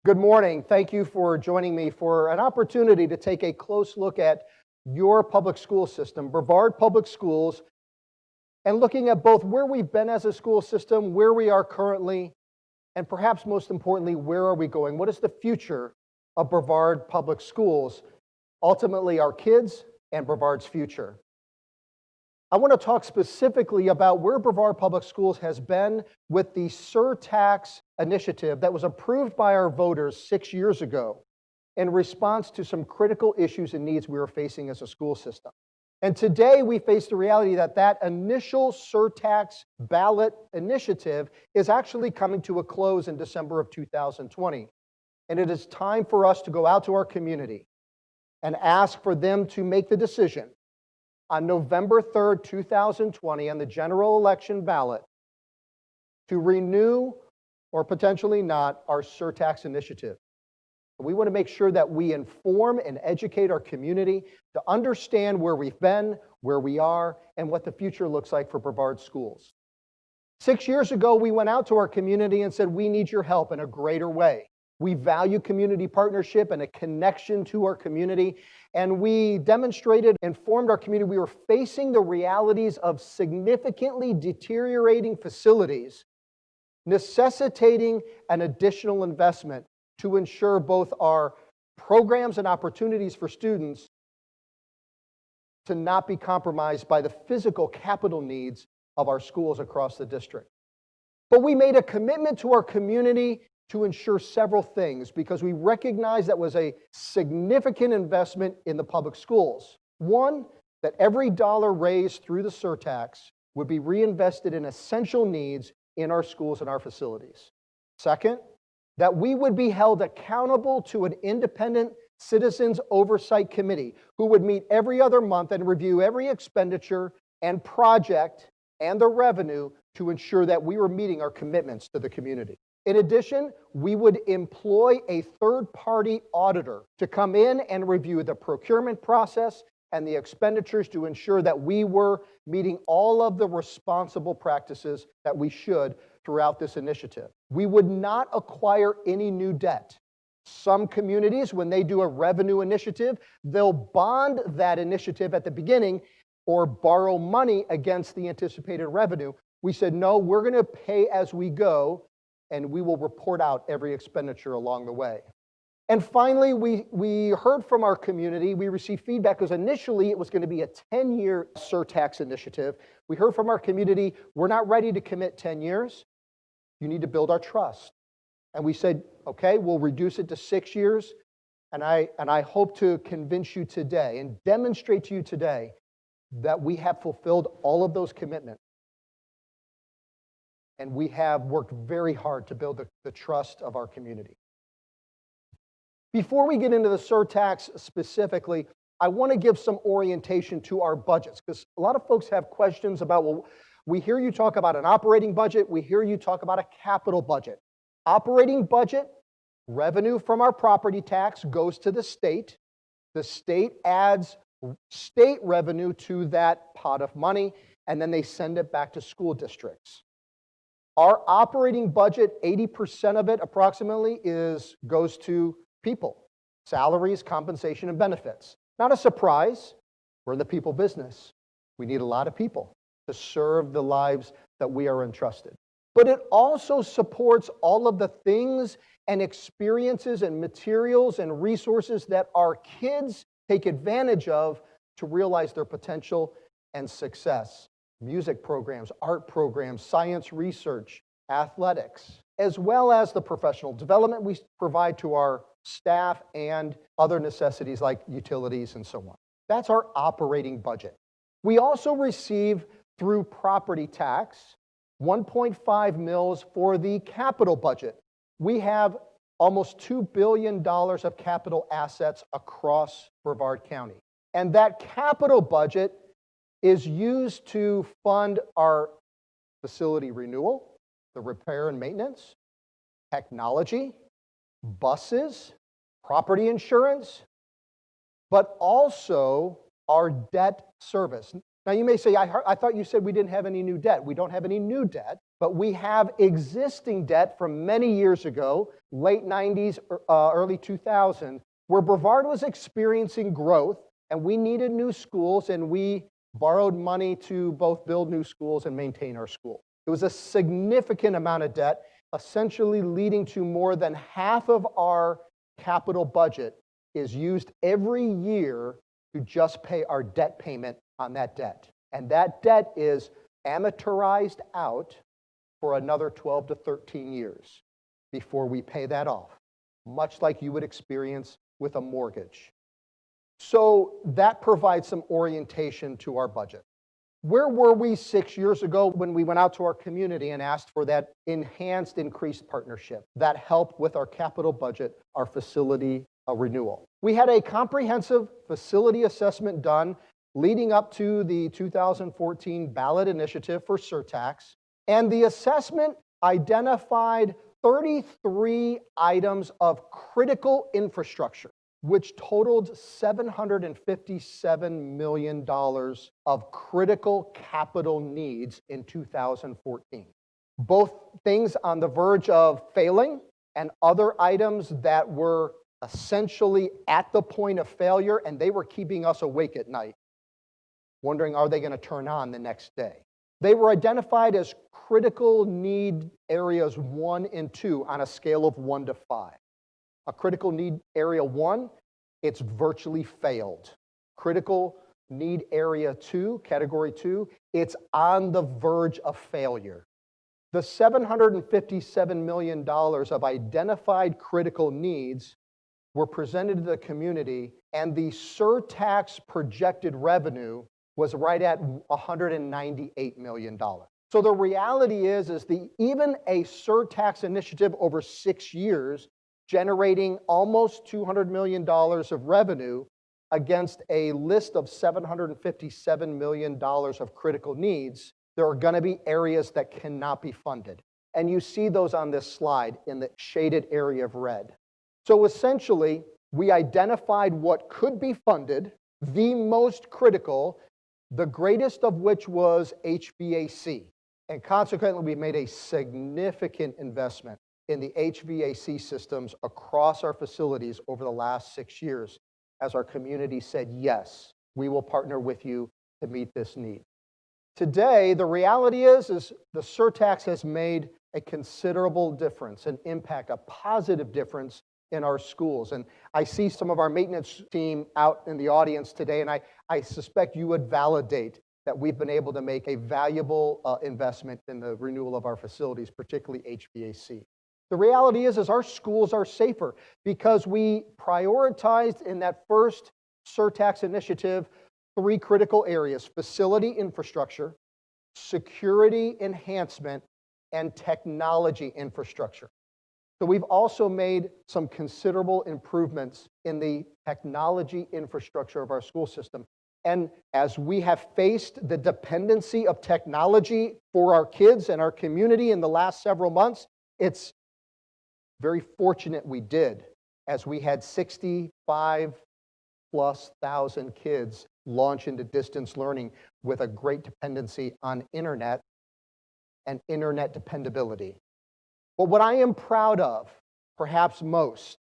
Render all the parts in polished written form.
Good morning. Thank you for joining me for an opportunity to take a close look at your public school system, Brevard Public Schools, and looking at both where we've been as a school system, where we are currently, and perhaps most importantly, where are we going? What is the future of Brevard Public Schools? Ultimately, our kids and Brevard's future. I want to talk specifically about where Brevard Public Schools has been with the Surtax initiative that was approved by our voters 6 years ago in response to some critical issues and needs we were facing as a school system. And today we face the reality that that initial Surtax ballot initiative is actually coming to a close in December of 2020. And it is time for us to go out to our community and ask for them to make the decision on November 3rd, 2020, on the general election ballot, to renew or potentially not our Surtax initiative. We want to make sure that we inform and educate our community to understand where we've been, where we are, and what the future looks like for Brevard schools. 6 years ago, we went out to our community and said, we need your help in a greater way. We value community partnership and a connection to our community. And we demonstrated, informed our community we were facing the realities of significantly deteriorating facilities, necessitating an additional investment to ensure both our programs and opportunities for students to not be compromised by the physical capital needs of our schools across the district. But we made a commitment to our community to ensure several things because we recognized that was a significant investment in the public schools. One, that every dollar raised through the surtax would be reinvested in essential needs in our schools and our facilities. Second, that we would be held accountable to an independent citizens oversight committee who would meet every other month and review every expenditure and project and the revenue to ensure that we were meeting our commitments to the community. In addition, we would employ a third-party auditor to come in and review the procurement process and the expenditures to ensure that we were meeting all of the responsible practices that we should throughout this initiative. We would not acquire any new debt. Some communities, when they do a revenue initiative, they'll bond that initiative at the beginning or borrow money against the anticipated revenue. We said, no, we're going to pay as we go, and we will report out every expenditure along the way. And finally, we heard from our community. We received feedback because initially it was going to be a 10-year surtax initiative. We heard from our community, we're not ready to commit 10 years. You need to build our trust. And we said, okay, we'll reduce it to 6 years. And I hope to convince you today and demonstrate to you today that we have fulfilled all of those commitments. And we have worked very hard to build the trust of our community. Before we get into the surtax specifically, I want to give some orientation to our budgets because a lot of folks have questions about, well, we hear you talk about an operating budget, we hear you talk about a capital budget. Operating budget, revenue from our property tax goes to the state. The state adds state revenue to that pot of money, and then they send it back to school districts. Our operating budget, 80% of it approximately goes to people, salaries, compensation, and benefits. Not a surprise, we're in the people business. We need a lot of people to serve the lives that we are entrusted. But it also supports all of the things and experiences and materials and resources that our kids take advantage of to realize their potential and success. Music programs, art programs, science research, athletics, as well as the professional development we provide to our staff and other necessities like utilities and so on. That's our operating budget. We also receive through property tax 1.5 mils for the capital budget. We have almost $2 billion of capital assets across Brevard County. And that capital budget is used to fund our facility renewal, the repair and maintenance, technology, buses, property insurance, but also our debt service. Now you may say, I thought you said we didn't have any new debt. We don't have any new debt, but we have existing debt from many years ago, late 90s, early 2000s, where Brevard was experiencing growth and we needed new schools and we borrowed money to both build new schools and maintain our school. It was a significant amount of debt, essentially leading to more than half of our capital budget is used every year to just pay our debt payment on that debt. And that debt is amortized out for another 12 to 13 years before we pay that off, much like you would experience with a mortgage. So that provides some orientation to our budget. Where were we 6 years ago when we went out to our community and asked for that enhanced, increased partnership that helped with our capital budget, our facility renewal? We had a comprehensive facility assessment done leading up to the 2014 ballot initiative for Surtax, and the assessment identified 33 items of critical infrastructure, which totaled $757 million of critical capital needs in 2014. Both things on the verge of failing and other items that were essentially at the point of failure, and they were keeping us awake at night, wondering, are they going to turn on the next day? They were identified as critical need areas 1 and 2 on a scale of 1 to 5. A critical need area 1, it's virtually failed. Critical need area 2, category 2, it's on the verge of failure. The $757 million of identified critical needs were presented to the community, and the surtax projected revenue was right at $198 million. So the reality is even a surtax initiative over 6 years, generating almost $200 million of revenue against a list of $757 million of critical needs, there are going to be areas that cannot be funded. And you see those on this slide in the shaded area of red. So essentially, we identified what could be funded, the most critical, the greatest of which was HVAC. And consequently, we made a significant investment in the HVAC systems across our facilities over the last 6 years, as our community said, yes, we will partner with you to meet this need. Today, the reality is the surtax has made a considerable difference, an impact, a positive difference in our schools. And I see some of our maintenance team out in the audience today, and I suspect you would validate that we've been able to make a valuable investment in the renewal of our facilities, particularly HVAC. The reality is our schools are safer because we prioritized in that first surtax initiative 3 critical areas: facility infrastructure, security enhancement, and technology infrastructure. So we've also made some considerable improvements in the technology infrastructure of our school system. And as we have faced the dependency of technology for our kids and our community in the last several months, it's very fortunate we did, as we had 65,000+ kids launch into distance learning with a great dependency on internet and internet dependability. But what I am proud of, perhaps most,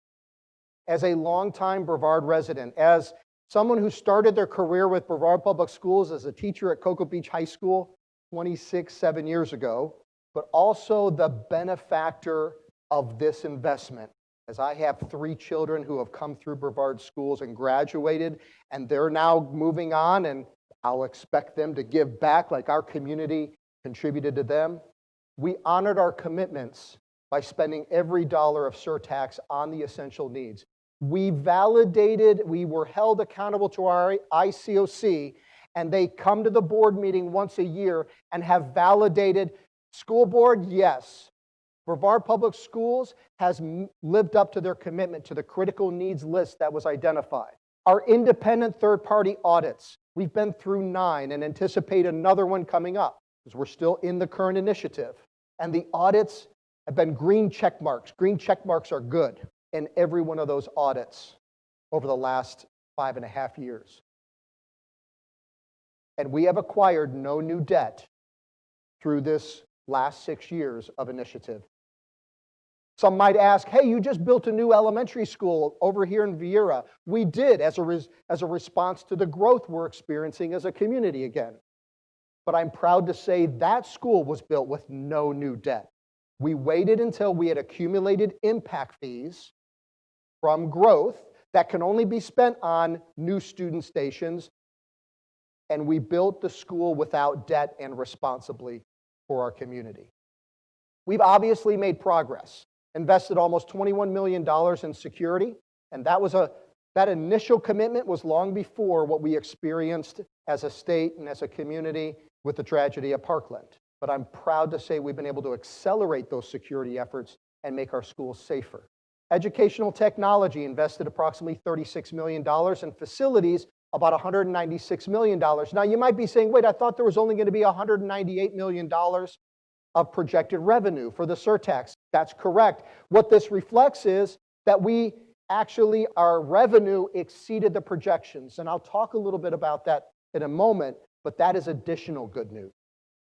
as a longtime Brevard resident, as someone who started their career with Brevard Public Schools as a teacher at Cocoa Beach High School 7 years ago, but also the benefactor of this investment, as I have 3 children who have come through Brevard schools and graduated, and they're now moving on, and I'll expect them to give back like our community contributed to them. We honored our commitments by spending every dollar of surtax on the essential needs. We validated, we were held accountable to our ICOC, and they come to the board meeting once a year and have validated, school board, yes, Brevard Public Schools has lived up to their commitment to the critical needs list that was identified. Our independent third-party audits, we've been through 9 and anticipate another one coming up because we're still in the current initiative. And the audits have been green check marks. Green check marks are good in every one of those audits over the last 5.5 years. And we have acquired no new debt through this last 6 years of initiative. Some might ask, hey, you just built a new elementary school over here in Vieira. We did as a response to the growth we're experiencing as a community again. But I'm proud to say that school was built with no new debt. We waited until we had accumulated impact fees from growth that can only be spent on new student stations, and we built the school without debt and responsibly for our community. We've obviously made progress. Invested almost $21 million in security, and that initial commitment was long before what we experienced as a state and as a community with the tragedy at Parkland. But I'm proud to say we've been able to accelerate those security efforts and make our schools safer. Educational technology invested approximately $36 million in facilities, about $196 million. Now you might be saying, wait, I thought there was only going to be $198 million of projected revenue for the Surtax. That's correct. What this reflects is that our revenue exceeded the projections. And I'll talk a little bit about that in a moment, but that is additional good news.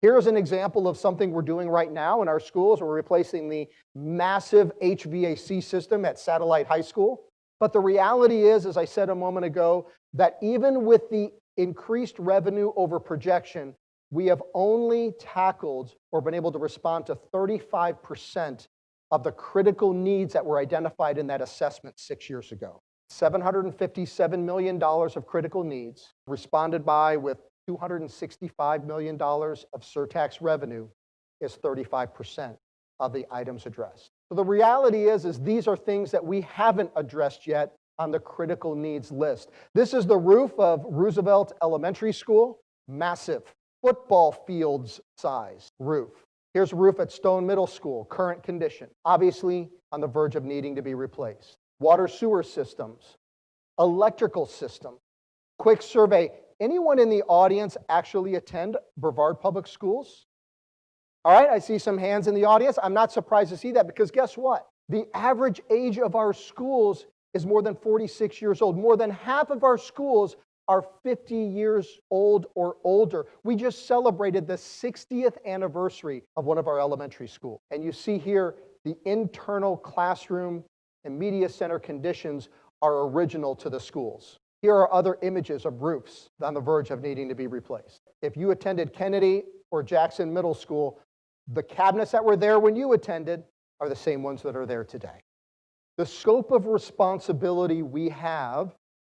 Here's an example of something we're doing right now in our schools. We're replacing the massive HVAC system at Satellite High School. But the reality is, as I said a moment ago, that even with the increased revenue over projection, we have only tackled or been able to respond to 35% of the critical needs that were identified in that assessment 6 years ago. $757 million of critical needs responded by with $265 million of surtax revenue is 35% of the items addressed. So the reality is these are things that we haven't addressed yet on the critical needs list. This is the roof of Roosevelt Elementary School, massive. Football fields size roof. Here's a roof at Stone Middle School, current condition, obviously on the verge of needing to be replaced. Water sewer systems, electrical system. Quick survey, anyone in the audience actually attend Brevard Public Schools? All right, I see some hands in the audience. I'm not surprised to see that because guess what? The average age of our schools is more than 46 years old. More than half of our schools are 50 years old or older. We just celebrated the 60th anniversary of one of our elementary schools. And you see here the internal classroom and media center conditions are original to the schools. Here are other images of roofs on the verge of needing to be replaced. If you attended Kennedy or Jackson Middle School, the cabinets that were there when you attended are the same ones that are there today. The scope of responsibility we have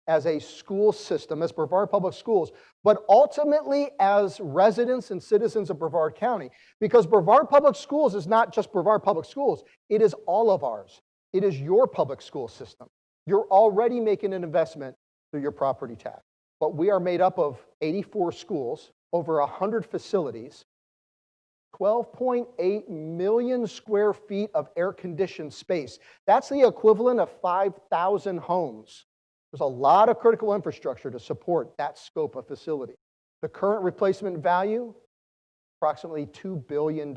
as a school system, as Brevard Public Schools, but ultimately as residents and citizens of Brevard County, because Brevard Public Schools is not just Brevard Public Schools, it is all of ours. It is your public school system. You're already making an investment through your property tax. But we are made up of 84 schools, over 100 facilities, 12.8 million square feet of air-conditioned space. That's the equivalent of 5,000 homes. There's a lot of critical infrastructure to support that scope of facility. The current replacement value, approximately $2 billion.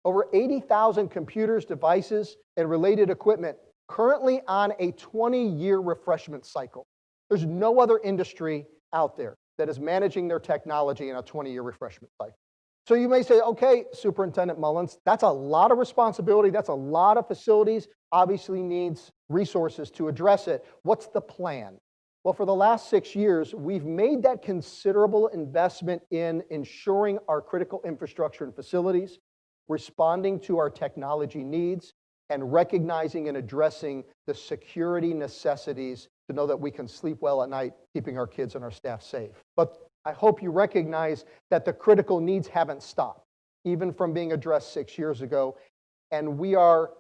Over 80,000 computers, devices, and related equipment currently on a 20-year refreshment cycle. There's no other industry out there that is managing their technology in a 20-year refreshment cycle. So you may say, okay, Superintendent Mullins, that's a lot of responsibility, that's a lot of facilities, obviously needs resources to address it. What's the plan? Well, for the last 6 years, we've made that considerable investment in ensuring our critical infrastructure and facilities, responding to our technology needs, and recognizing and addressing the security necessities to know that we can sleep well at night, keeping our kids and our staff safe. But I hope you recognize that the critical needs haven't stopped, even from being addressed 6 years ago. And we are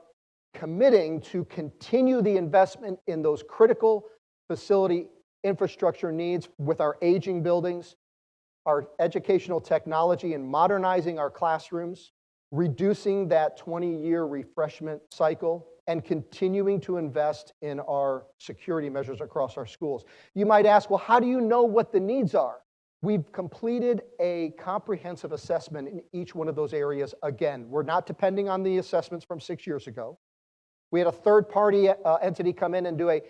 committing to continue the investment in those critical facility infrastructure needs with our aging buildings, our educational technology, and modernizing our classrooms, reducing that 20-year refreshment cycle, and continuing to invest in our security measures across our schools. You might ask, well, how do you know what the needs are? We've completed a comprehensive assessment in each one of those areas. Again, we're not depending on the assessments from 6 years ago. We had a third-party entity come in and do a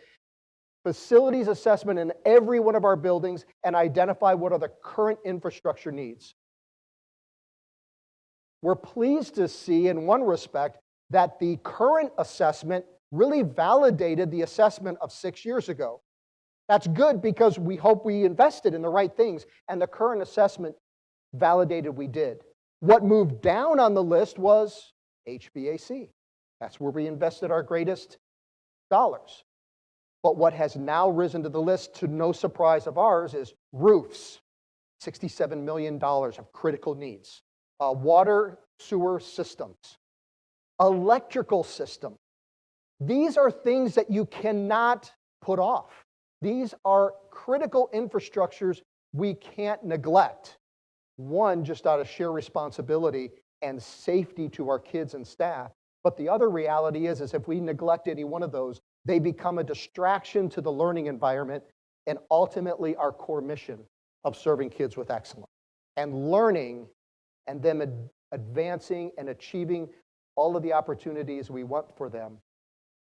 facilities assessment in every one of our buildings, and identify what are the current infrastructure needs. We're pleased to see, in one respect, that the current assessment really validated the assessment of 6 years ago. That's good because we hope we invested in the right things, and the current assessment validated we did. What moved down on the list was HVAC. That's where we invested our greatest dollars. But what has now risen to the list, to no surprise of ours, is roofs. $67 million of critical needs. Water, sewer systems. Electrical system. These are things that you cannot put off. These are critical infrastructures we can't neglect. One, just out of sheer responsibility and safety to our kids and staff. But the other reality is if we neglect any one of those, they become a distraction to the learning environment and ultimately our core mission of serving kids with excellence. And learning and them advancing and achieving all of the opportunities we want for them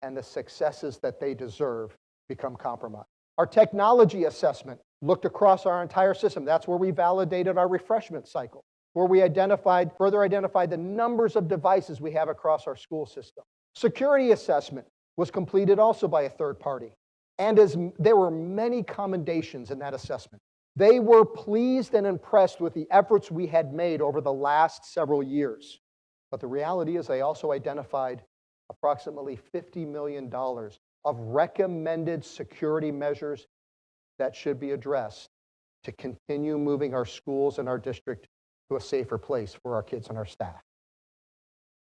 and the successes that they deserve become compromised. Our technology assessment looked across our entire system. That's where we validated our refreshment cycle, where we further identified the numbers of devices we have across our school system. Security assessment was completed also by a third party. And there were many commendations in that assessment. They were pleased and impressed with the efforts we had made over the last several years. But the reality is they also identified approximately $50 million of recommended security measures that should be addressed to continue moving our schools and our district to a safer place for our kids and our staff.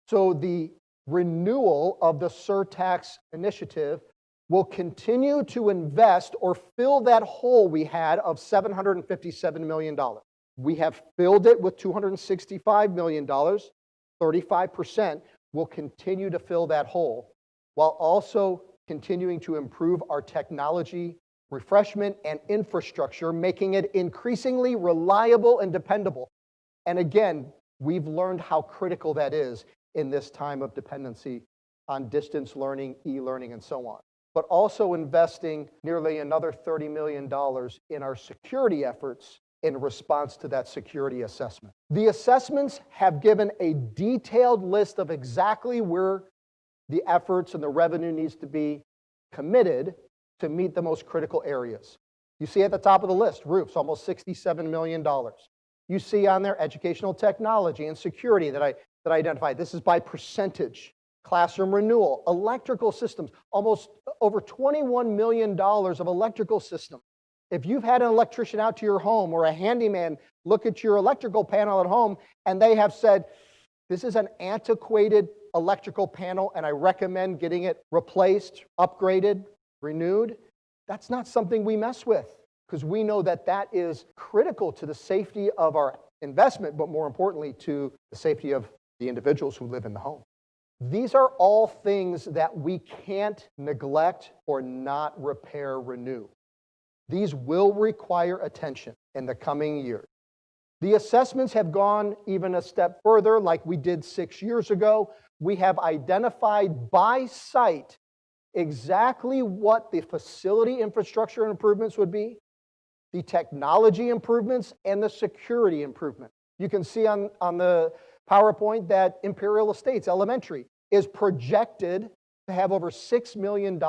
So the renewal of the Surtax initiative will continue to invest or fill that hole we had of $757 million. We have filled it with $265 million. 35% will continue to fill that hole while also continuing to improve our technology, refreshment, and infrastructure, making it increasingly reliable and dependable. And again, we've learned how critical that is in this time of dependency on distance learning, e-learning, and so on. But also investing nearly another $30 million in our security efforts in response to that security assessment. The assessments have given a detailed list of exactly where the efforts and the revenue needs to be committed to meet the most critical areas. You see at the top of the list, roofs, almost $67 million. You see on there educational technology and security that I identified. This is by percentage. Classroom renewal, electrical systems, almost over $21 million of electrical systems. If you've had an electrician out to your home or a handyman look at your electrical panel at home and they have said, this is an antiquated electrical panel and I recommend getting it replaced, upgraded, renewed, that's not something we mess with because we know that that is critical to the safety of our investment, but more importantly to the safety of the individuals who live in the home. These are all things that we can't neglect or not repair, renew. These will require attention in the coming years. The assessments have gone even a step further, like we did 6 years ago. We have identified by site exactly what the facility infrastructure improvements would be, the technology improvements, and the security improvement. You can see on the PowerPoint that Imperial Estates Elementary is projected to have over $6 million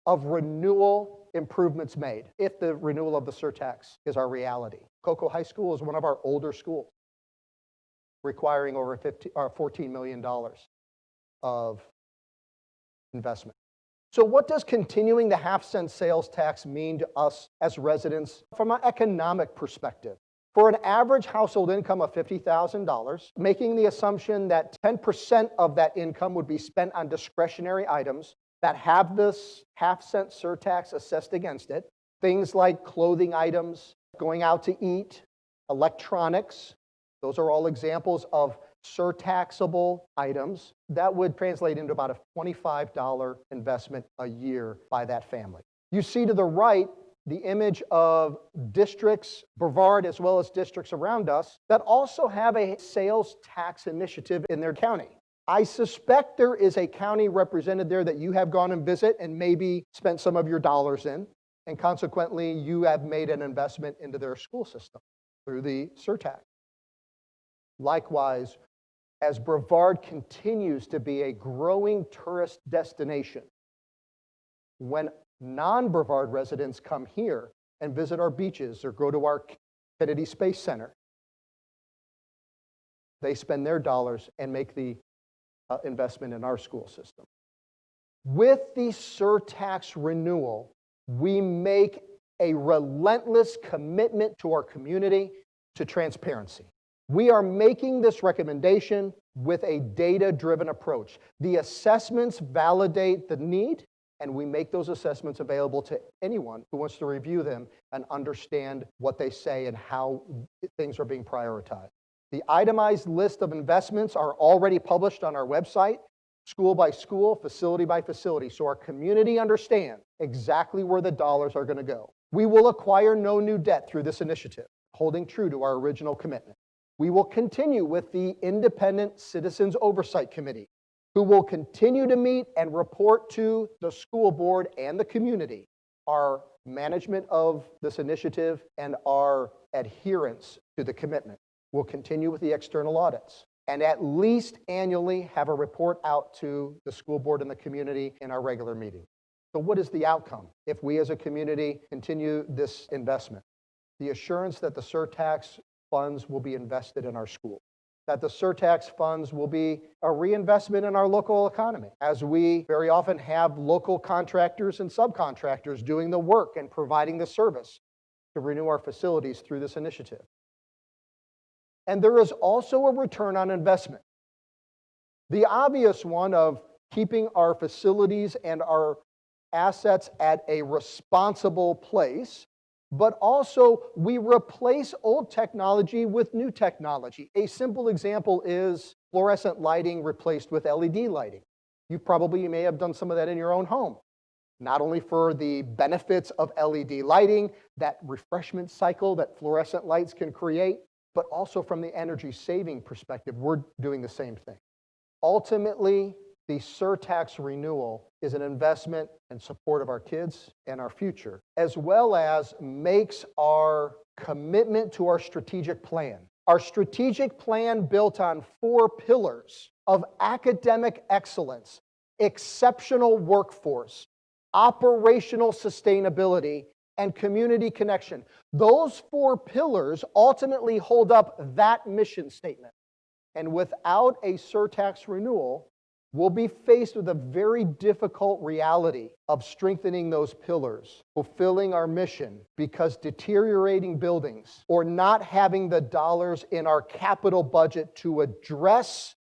of renewal improvements made if the renewal of the Surtax is our reality. Cocoa High School is one of our older schools, requiring over $14 million of investment. So what does continuing the half-cent sales tax mean to us as residents from an economic perspective? For an average household income of $50,000, making the assumption that 10% of that income would be spent on discretionary items that have this half-cent surtax assessed against it, things like clothing items, going out to eat, electronics, those are all examples of surtaxable items. That would translate into about a $25 investment a year by that family. You see to the right the image of districts, Brevard, as well as districts around us, that also have a sales tax initiative in their county. I suspect there is a county represented there that you have gone and visit and maybe spent some of your dollars in. And consequently, you have made an investment into their school system through the Surtax. Likewise, as Brevard continues to be a growing tourist destination, when non-Brevard residents come here and visit our beaches or go to our Kennedy Space Center, they spend their dollars and make the investment in our school system. With the surtax renewal, we make a relentless commitment to our community to transparency. We are making this recommendation with a data-driven approach. The assessments validate the need, and we make those assessments available to anyone who wants to review them and understand what they say and how things are being prioritized. The itemized list of investments are already published on our website, school by school, facility by facility, so our community understands exactly where the dollars are going to go. We will acquire no new debt through this initiative, holding true to our original commitment. We will continue with the Independent Citizens Oversight Committee, who will continue to meet and report to the school board and the community our management of this initiative and our adherence to the commitment. We'll continue with the external audits and at least annually have a report out to the school board and the community in our regular meeting. So what is the outcome if we as a community continue this investment? The assurance that the surtax funds will be invested in our school, that the surtax funds will be a reinvestment in our local economy, as we very often have local contractors and subcontractors doing the work and providing the service to renew our facilities through this initiative. And there is also a return on investment. The obvious one of keeping our facilities and our assets at a responsible place, but also we replace old technology with new technology. A simple example is fluorescent lighting replaced with LED lighting. You may have done some of that in your own home. Not only for the benefits of LED lighting, that refreshment cycle that fluorescent lights can create, but also from the energy saving perspective, we're doing the same thing. Ultimately, the surtax renewal is an investment in support of our kids and our future, as well as makes our commitment to our strategic plan. Our strategic plan built on 4 pillars of academic excellence, exceptional workforce, operational sustainability, and community connection. Those 4 pillars ultimately hold up that mission statement. And without a surtax renewal, we'll be faced with a very difficult reality of strengthening those pillars, fulfilling our mission, because deteriorating buildings or not having the dollars in our capital budget to address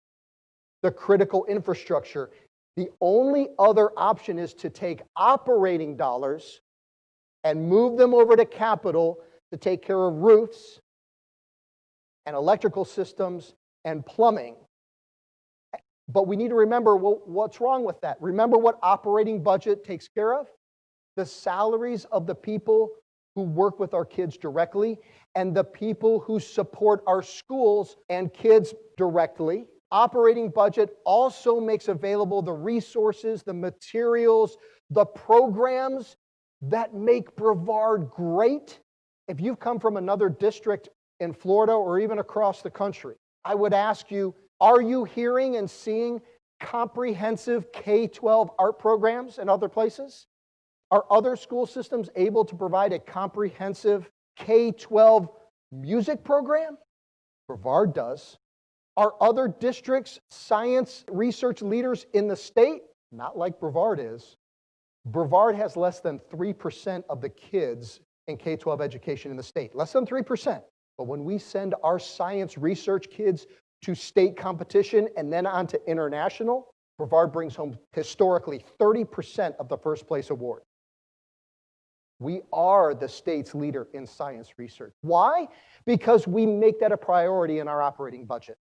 the critical infrastructure, the only other option is to take operating dollars and move them over to capital to take care of roofs and electrical systems and plumbing. But we need to remember what's wrong with that. Remember what operating budget takes care of? The salaries of the people who work with our kids directly and the people who support our schools and kids directly. Operating budget also makes available the resources, the materials, the programs that make Brevard great. If you've come from another district in Florida or even across the country, I would ask you, are you hearing and seeing comprehensive K-12 art programs in other places? Are other school systems able to provide a comprehensive K-12 music program? Brevard does. Are other districts science research leaders in the state? Not like Brevard is. Brevard has less than 3% of the kids in K-12 education in the state. Less than 3%. But when we send our science research kids to state competition and then on to international, Brevard brings home historically 30% of the first place award. We are the state's leader in science research. Why? Because we make that a priority in our operating budget.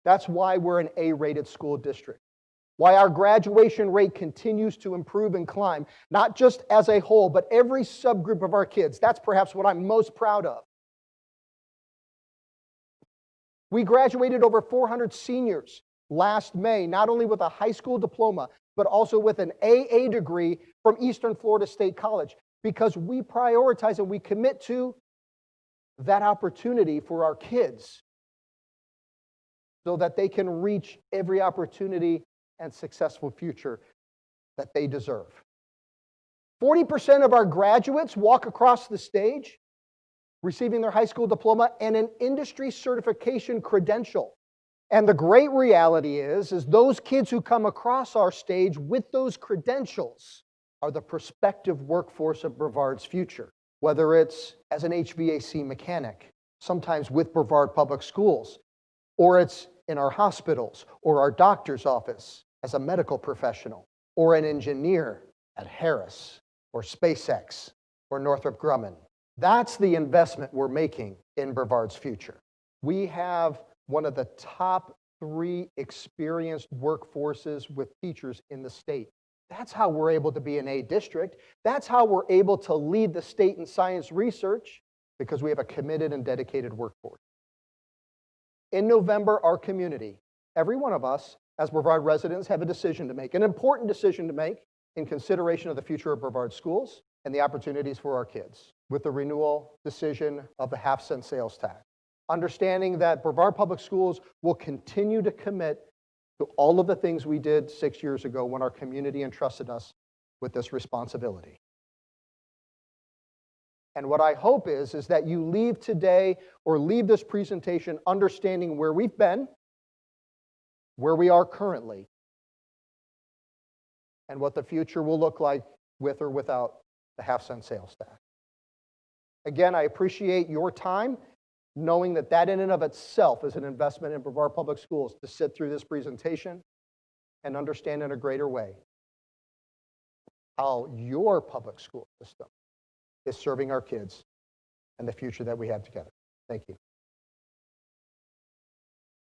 That's why we're an A-rated school district. Why our graduation rate continues to improve and climb, not just as a whole, but every subgroup of our kids. That's perhaps what I'm most proud of. We graduated over 400 seniors last May, not only with a high school diploma, but also with an AA degree from Eastern Florida State College, because we prioritize and we commit to that opportunity for our kids so that they can reach every opportunity and successful future that they deserve. 40% of our graduates walk across the stage receiving their high school diploma and an industry certification credential. And the great reality is those kids who come across our stage with those credentials are the prospective workforce of Brevard's future, whether it's as an HVAC mechanic, sometimes with Brevard Public Schools, or it's in our hospitals or our doctor's office as a medical professional, or an engineer at Harris or SpaceX or Northrop Grumman. That's the investment we're making in Brevard's future. We have one of the top 3 experienced workforces with teachers in the state. That's how we're able to be an A district. That's how we're able to lead the state in science research, because we have a committed and dedicated workforce. In November, our community, every one of us as Brevard residents, have a decision to make, an important decision to make in consideration of the future of Brevard schools and the opportunities for our kids with the renewal decision of the half-cent sales tax. Understanding that Brevard Public Schools will continue to commit to all of the things we did 6 years ago when our community entrusted us with this responsibility. And what I hope is that you leave today or leave this presentation understanding where we've been, where we are currently, and what the future will look like with or without the half-cent sales tax. Again, I appreciate your time, knowing that that in and of itself is an investment in Brevard Public Schools to sit through this presentation and understand in a greater way how your public school system is serving our kids and the future that we have together. Thank you.